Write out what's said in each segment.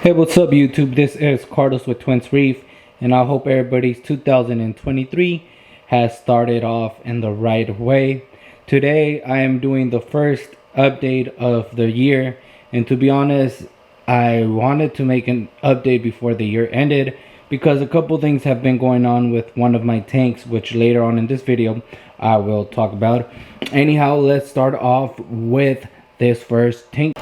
Hey, what's up YouTube? This is Carlos with Twins Reef, and I hope everybody's 2023 has started off in the right way. Today I am doing the first update of the year, and to be honest, I wanted to make an update before the year ended because a couple things have been going on with one of my tanks, which later on in this video I will talk about. Anyhow, let's start off with this first tank.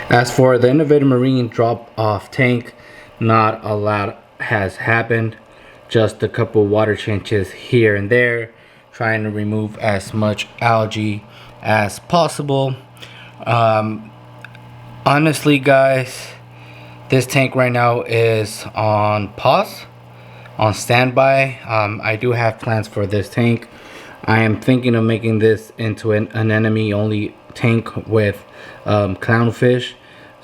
As for the Innovative Marine drop-off tank, not a lot has happened. Just a couple water changes here and there, trying to remove as much algae as possible. Honestly, guys, this tank right now is on pause, on standby. I do have plans for this tank. I am thinking of making this into an anemone-only tank with clownfish.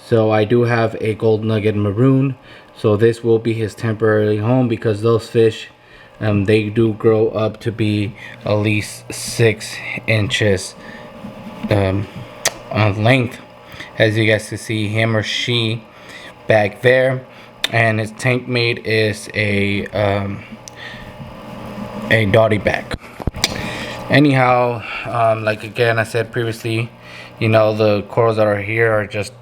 So I do have a gold nugget maroon, so this will be his temporary home because those fish they do grow up to be at least 6 inches on length, as you guys can see him or she back there. And his tank mate is a dotty back. Anyhow, like again I said previously, you know, the corals that are here are just,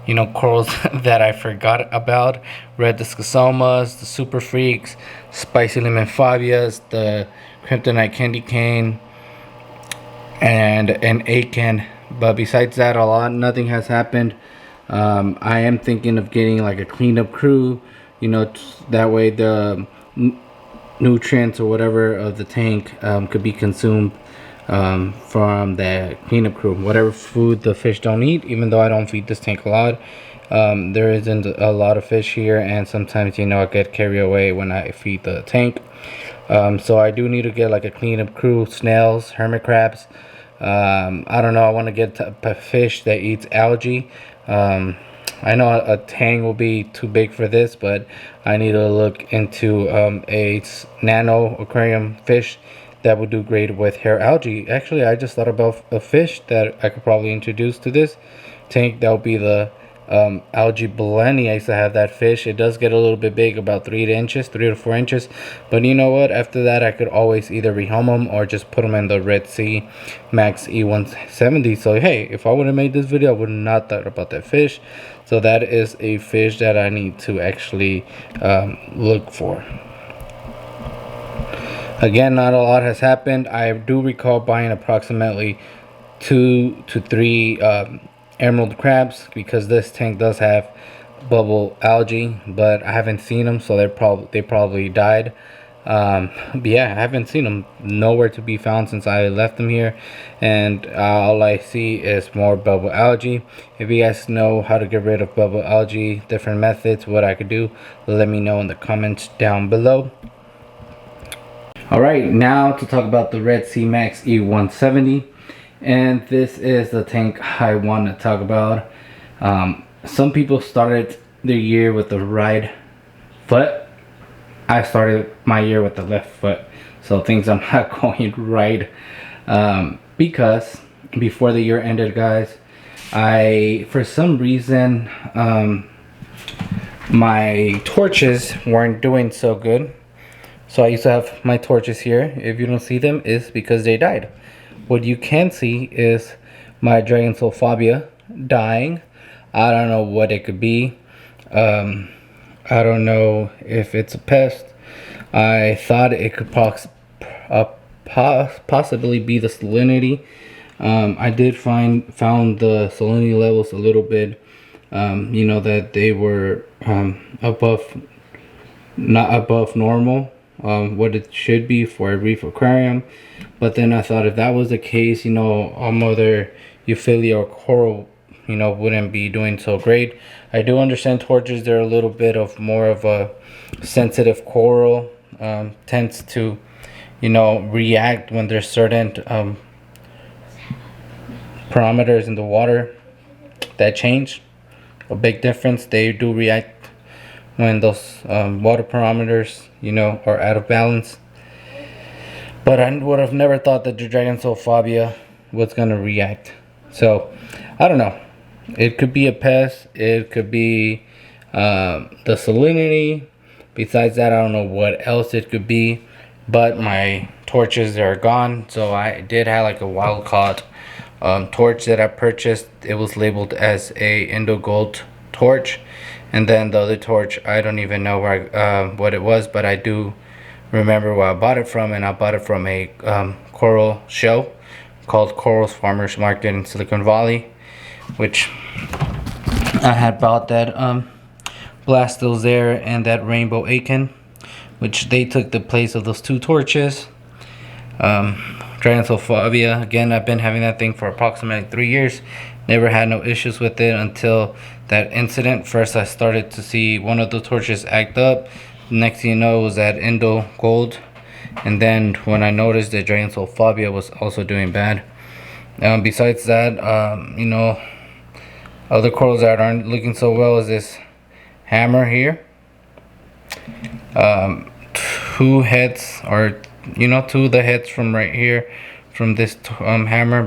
you know, corals that I forgot about. Red discosomas, the super freaks, spicy lemon fabias, the kryptonite candy cane, and an akin. But besides that, nothing has happened. I am thinking of getting like a cleanup crew, you know, that way the nutrients or whatever of the tank could be consumed from the cleanup crew. Whatever food the fish don't eat, even though I don't feed this tank a lot, there isn't a lot of fish here, and sometimes, you know, I get carried away when I feed the tank. So I do need to get like a cleanup crew, snails, hermit crabs. I don't know, I want to get a fish that eats algae. I know a tang will be too big for this, but I need to look into a nano aquarium fish that would do great with hair algae. Actually, I just thought about a fish that I could probably introduce to this tank. That would be the algae blenny. I used to have that fish. It does get a little bit big, about 3 to 4 inches. But you know what? After that, I could always either rehome them or just put them in the Red Sea Max E170. So hey, if I would have made this video, I would not thought about that fish. So that is a fish that I need to actually look for. Again, not a lot has happened. I do recall buying approximately 2 to 3 emerald crabs because this tank does have bubble algae, but I haven't seen them, so they probably died. But yeah, I haven't seen them, nowhere to be found since I left them here, and all I see is more bubble algae. If you guys know how to get rid of bubble algae, different methods, what I could do, let me know in the comments down below. Alright, now to talk about the Red Sea Max E170, and this is the tank I want to talk about. Some people started their year with the right foot. I started my year with the left foot, so things are not going right, because before the year ended, guys, for some reason my torches weren't doing so good. So I used to have my torches here. If you don't see them, it's because they died. What you can see is my Dragonsolphobia dying. I don't know what it could be. I don't know if it's a pest. I thought it could possibly be the salinity. I did found the salinity levels a little bit, you know, that they were not above normal, what it should be for a reef aquarium. But then I thought if that was the case, you know, all other Euphyllia or coral, you know, wouldn't be doing so great. I do understand torches, they're a little bit of more of a sensitive coral, tends to, you know, react when there's certain parameters in the water that change. A big difference, they do react when those water parameters, you know, are out of balance. But I would have never thought that the Dragonsolphobia was going to react. So I don't know, it could be a pest, it could be the salinity. Besides that, I don't know what else it could be, but my torches are gone. So I did have like a wild caught torch that I purchased. It was labeled as a Indo Gold torch, and then the other torch, I don't even know where what it was, but I do remember where I bought it from, and I bought it from a coral show called Corals Farmers Market in Silicon Valley, which I had bought that Blastos there and that Rainbow Aiken, which they took the place of those two torches. Dragonsophobia, again, I've been having that thing for approximately 3 years. Never had no issues with it until that incident. First, I started to see one of the torches act up. Next thing you know, it was that Indo Gold. And then when I noticed that Dragonsophobia was also doing bad. Besides that, you know, other corals that aren't looking so well is this hammer here. Two heads, or you know, two of the heads from right here, from this hammer,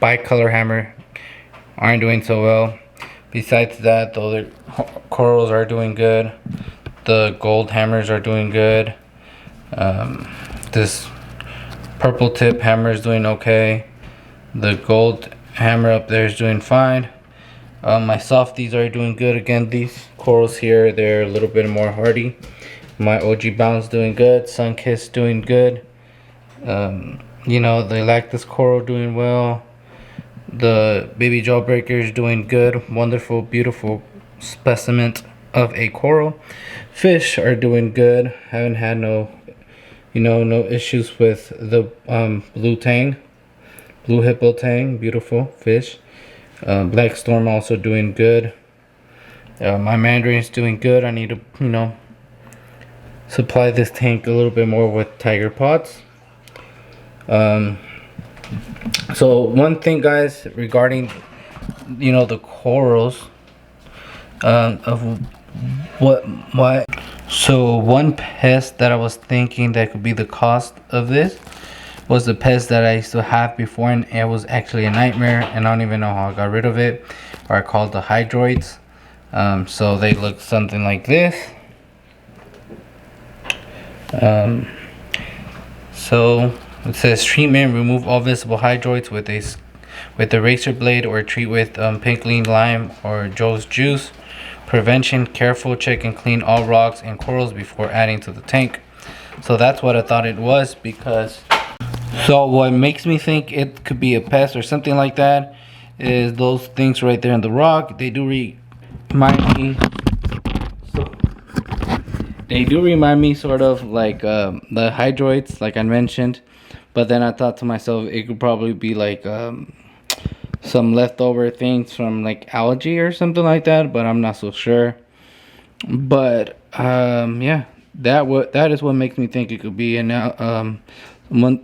bicolor hammer, aren't doing so well. Besides that, the other corals are doing good. The gold hammers are doing good. This purple tip hammer is doing okay. The gold hammer up there is doing fine. My softies are doing good. Again, these corals here, they're a little bit more hardy. My OG Bounce doing good. Sunkiss doing good. You know, the Lactus coral doing well. The baby jawbreaker is doing good. Wonderful, beautiful specimen of a coral. Fish are doing good. Haven't had no issues with the blue hippo tang. Beautiful fish. Black storm also doing good. My mandarin's doing good. I need to supply this tank a little bit more with tiger pots. So one thing, guys, regarding the corals, of what so one pest that I was thinking that could be the cost of this was the pest that I used to have before, and it was actually a nightmare, and I don't even know how I got rid of it. Or I called the hydroids. So they look something like this. So it says treatment: remove all visible hydroids with a razor blade, or treat with pinkling lime or Joe's juice. Prevention: careful, check and clean all rocks and corals before adding to the tank. So that's what I thought it was, because so what makes me think it could be a pest or something like that is those things right there in the rock. They do remind me. They do remind me sort of like the hydroids, like I mentioned. But then I thought to myself, it could probably be like some leftover things from like algae or something like that. But I'm not so sure. But yeah, that is what makes me think it could be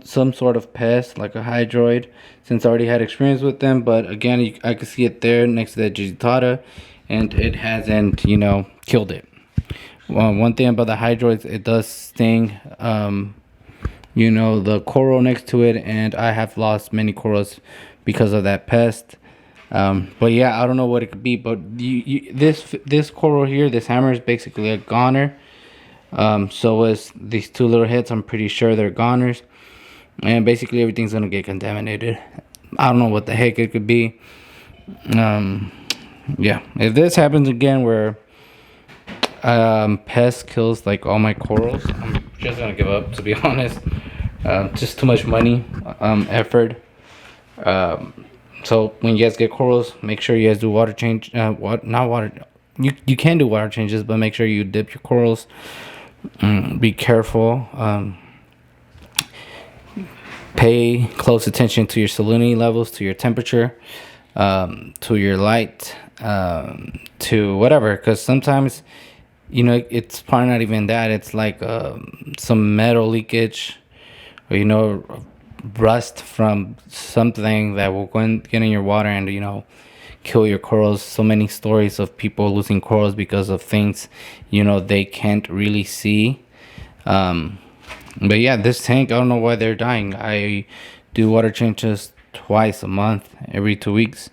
some sort of pest, like a hydroid, since I already had experience with them. But again, I could see it there next to that digitata, and it hasn't killed it. One thing about the hydroids, it does sting the coral next to it, and I have lost many corals because of that pest. But yeah, I don't know what it could be, but this coral here, this hammer, is basically a goner. So is these two little heads. I'm pretty sure they're goners, and basically everything's gonna get contaminated. I don't know what the heck it could be. Yeah, if this happens again where pest kills like all my corals, I'm just gonna give up, to be honest. Just too much money, effort. So when you guys get corals, make sure you guys do water change. You can do water changes, but make sure you dip your corals. Be careful. Pay close attention to your salinity levels, to your temperature, to your light, to whatever, because sometimes it's probably not even that. It's like some metal leakage, or rust from something that will get in your water and kill your corals. So many stories of people losing corals because of things they can't really see. But yeah, this tank, I don't know why they're dying. I do water changes twice a month, every 2 weeks.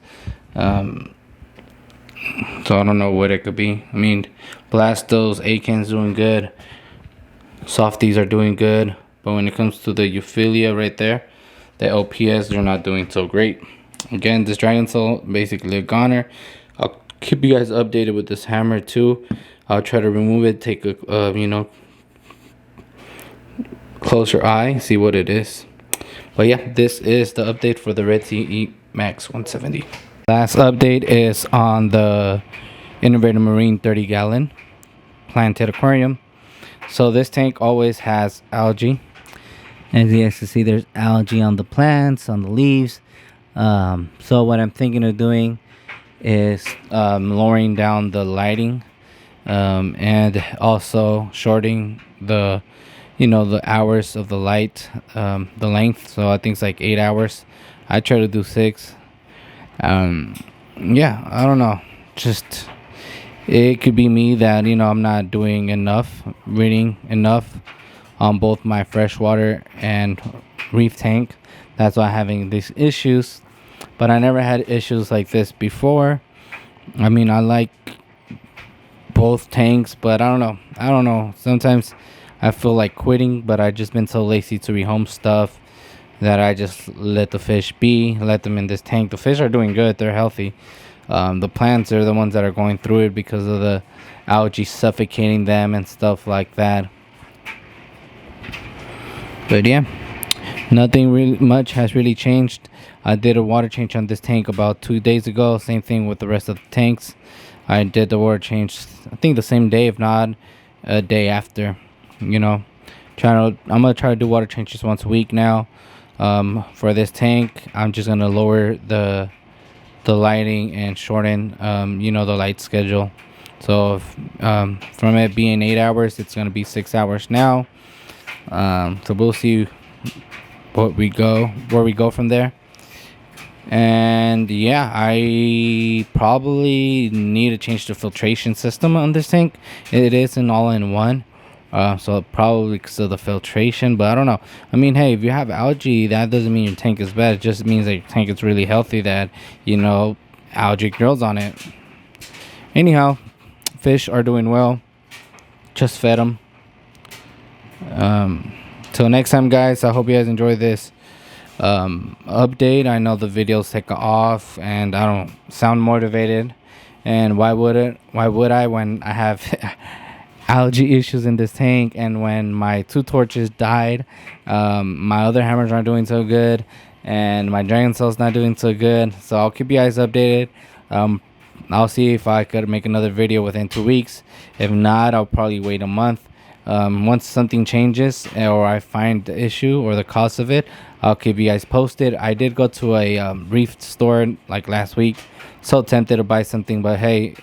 So So I don't know what it could be. I mean, Blastos, Acan's doing good. Softies are doing good. But when it comes to the Euphilia right there, the LPS, they're not doing so great. Again, this Dragon Soul, basically a goner. I'll keep you guys updated with this hammer too. I'll try to remove it, take a, you know, closer eye, see what it is. But yeah, this is the update for the Red Sea E Max 170. Last update is on the Innovator Marine 30-gallon planted aquarium. So this tank always has algae. As you guys can see, there's algae on the plants, on the leaves. So what I'm thinking of doing is lowering down the lighting, and also shorting the, you know, the hours of the light, the length. So I think it's like 8 hours. I try to do 6. Yeah, I don't know, just it could be me that, you know, I'm not doing enough, reading enough on both my freshwater and reef tank. That's why I'm having these issues. But I never had issues like this before. I mean, I like both tanks, but I don't know, sometimes I feel like quitting, but I just been so lazy to rehome stuff that I just let the fish be, let them in this tank. The fish are doing good, they're healthy. The plants are the ones that are going through it because of the algae suffocating them and stuff like that. But yeah, nothing really much has really changed. I did a water change on this tank about 2 days ago. Same thing with the rest of the tanks. I did the water change, I think the same day, if not a day after. You know, I'm gonna try to do water changes once a week now. For this tank, I'm just gonna lower the lighting and shorten, you know, the light schedule. So if, from it being 8 hours, it's gonna be 6 hours now. So we'll see where we go from there. And yeah, I probably need to change the filtration system on this tank. It is an all-in-one. So probably because of the filtration, but I don't know. I mean, hey, if you have algae, that doesn't mean your tank is bad. It just means that your tank is really healthy, that, you know, algae grows on it. Anyhow, fish are doing well. Just fed them. Till next time, guys, I hope you guys enjoy this update. I know the videos take off and I don't sound motivated. And why would I when I have algae issues in this tank, and when my 2 torches died, my other hammers aren't doing so good, and my Dragon Soul's not doing so good. So I'll keep you guys updated. I'll see if I could make another video within 2 weeks. If not, I'll probably wait a month. Once something changes or I find the issue or the cause of it, I'll keep you guys posted. I did go to a Reef store like last week, so tempted to buy something, but hey,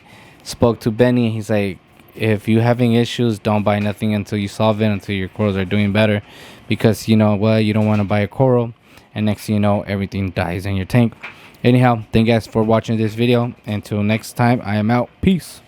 spoke to Benny. He's like, if you're having issues, don't buy nothing until you solve it, until your corals are doing better, because you know what, you don't want to buy a coral and next thing you know, everything dies in your tank. Anyhow, thank you guys for watching this video. Until next time, I am out. Peace.